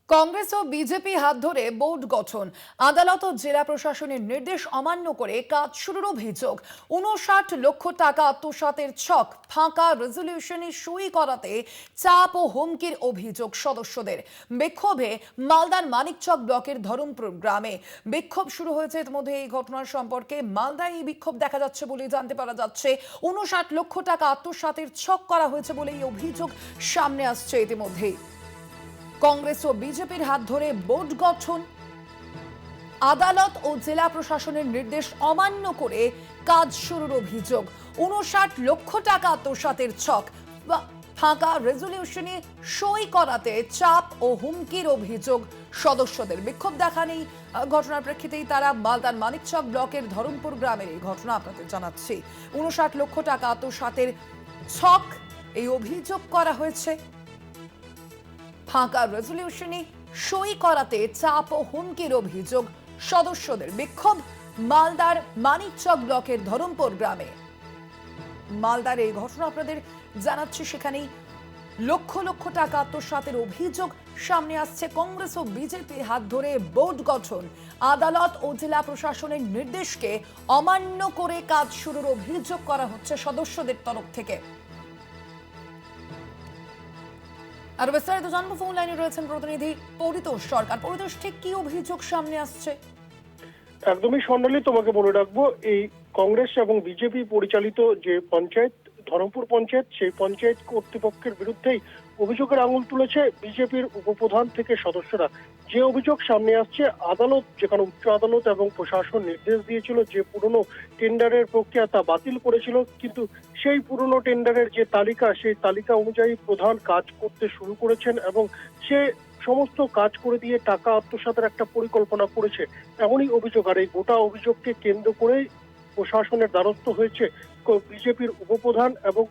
কংগ্রেস ও BJP হাত ধরে board গঠন, আদালত ও জেলা প্রশাসনের নির্দেশ অমান্য করে কাজ শুরুর অভিযোগ, ৫৯ লক্ষ টাকা আত্মসাতের ছক, ফাঁকা রেজলিউশনে সই করাতে চাপ ও হুমকির অভিযোগ সদস্যদের। বিক্ষোভে মালদার মানিকচক ব্লকের ধরমপুর গ্রামে বিক্ষোভ শুরু হয়েছে। ইতিমধ্যে এই ঘটনার সম্পর্কে মালদায় এই বিক্ষোভ দেখা যাচ্ছে বলে জানতে পারা যাচ্ছে। ৫৯ লক্ষ টাকা আত্মসাতের ছক করা হয়েছে বলে এই অভিযোগ সামনে আসছে। ইতিমধ্যেই কংগ্রেস ও বিজেপির হাত ধরে বোর্ড গঠন, আদালত ও জেলা প্রশাসনের নির্দেশ অমান্য করে কাজ শুরুর অভিযোগ, ৫৯ লক্ষ টাকা আত্মসাতের ছক, ফাঁকা রেজলিউশনে সই করাতে চাপ ও হুমকির অভিযোগ সদস্যদের। বিক্ষোভ দেখানেই ঘটনার প্রেক্ষিতেই তারা মালদার মানিকচক ব্লকের ধরমপুর গ্রামের এই ঘটনা আপনাদের জানাচ্ছি। ৫৯ লক্ষ টাকা আত্মসাতের ছক, এই অভিযোগ করা হয়েছে। ফাঁকা রেজলিউশনে সই করাতে চাপ ও হুমকির অভিযোগ সদস্যদের। বিক্ষোভ মালদার মানিকচক ব্লকের ধরমপুর গ্রামে। মালদার এই ঘটনা আপনাদের জানাচ্ছি। সেখানেই লক্ষ লক্ষ টাকা আত্মসাতের অভিযোগ সামনে আসছে। কংগ্রেস ও বিজেপির হাত ধরে বোর্ড গঠন, আদালত ও জেলা প্রশাসনের নির্দেশকে অমান্য করে কাজ শুরুর অভিযোগ করা হচ্ছে সদস্যদের তরফ থেকে। আর বিস্তারিত জানবো, ফোন লাইনে রয়েছেন প্রতিনিধি পরিতোষ সরকার। পরিতোষ, ঠিক কি অভিযোগ সামনে আসছে? একদমই স্বর্ণালী, তোমাকে বলে রাখবো, এই কংগ্রেস এবং বিজেপি পরিচালিত যে পঞ্চায়েত, ধরমপুর পঞ্চায়েত, সেই পঞ্চায়েত কর্তৃপক্ষের বিরুদ্ধেই অভিযোগের আঙুল তুলেছে বিজেপির উপপ্রধান থেকে সদস্যরা। যে অভিযোগ সামনে আসছে, আদালত, যেখানে উচ্চ আদালত এবং প্রশাসন নির্দেশ দিয়েছিল যে পুরনো টেন্ডারের প্রক্রিয়া তা বাতিল করেছিল, কিন্তু সেই পুরনো টেন্ডারের যে তালিকা, সেই তালিকা অনুযায়ী প্রধান কাজ করতে শুরু করেছেন এবং সে সমস্ত কাজ করে দিয়ে টাকা আত্মসাতের একটা পরিকল্পনা করেছে, এমনই অভিযোগ। আর এই গোটা অভিযোগকে কেন্দ্র করেই প্রশাসনের দ্বারস্থ হয়েছে বিজেপির উপপ্রধান এবং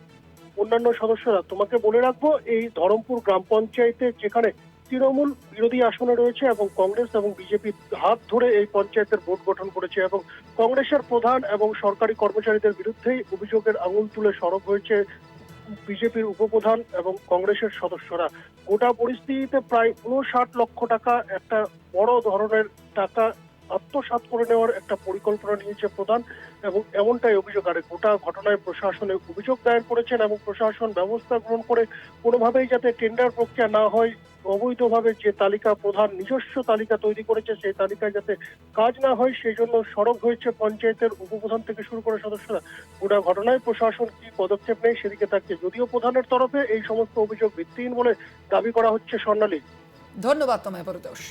অন্যান্য সদস্যরা। তোমাকে বলে রাখবো, এই ধরমপুর গ্রাম পঞ্চায়েতে যেখানে তৃণমূল বিরোধী আসনে রয়েছে এবং কংগ্রেস এবং বিজেপির হাত ধরে এই পঞ্চায়েতের বোর্ড গঠন করেছে এবং কংগ্রেসের প্রধান এবং সরকারি কর্মচারীদের বিরুদ্ধেই অভিযোগের আঙুল তুলে সরব হয়েছে বিজেপির উপপ্রধান এবং কংগ্রেসের সদস্যরা। গোটা পরিস্থিতিতে প্রায় ৫৯ লক্ষ টাকা, একটা বড় ধরনের টাকা আত্মসাৎ করে নেওয়ার একটা পরিকল্পনা নিয়েছে প্রধান, এবং এমনটাই অভিযোগ। আর গোটা ঘটনায় প্রশাসনে অভিযোগ দায়ের করেছেন এবং প্রশাসন ব্যবস্থা গ্রহণ করে কোনোভাবেই যাতে টেন্ডার প্রক্রিয়া না হয়, অবৈধভাবে যে তালিকা প্রধান নিজস্ব তালিকা তৈরি করেছে সেই তালিকায় যাতে কাজ না হয়, সেই জন্য সরব হয়েছে পঞ্চায়েতের উপপ্রধান থেকে শুরু করে সদস্যরা। গোটা ঘটনায় প্রশাসন কি পদক্ষেপ নেয় সেদিকে তাকিয়ে, যদিও প্রধানের তরফে এই সমস্ত অভিযোগ ভিত্তিহীন বলে দাবি করা হচ্ছে। স্বর্ণালী, ধন্যবাদ তোমায় পরিতোষ।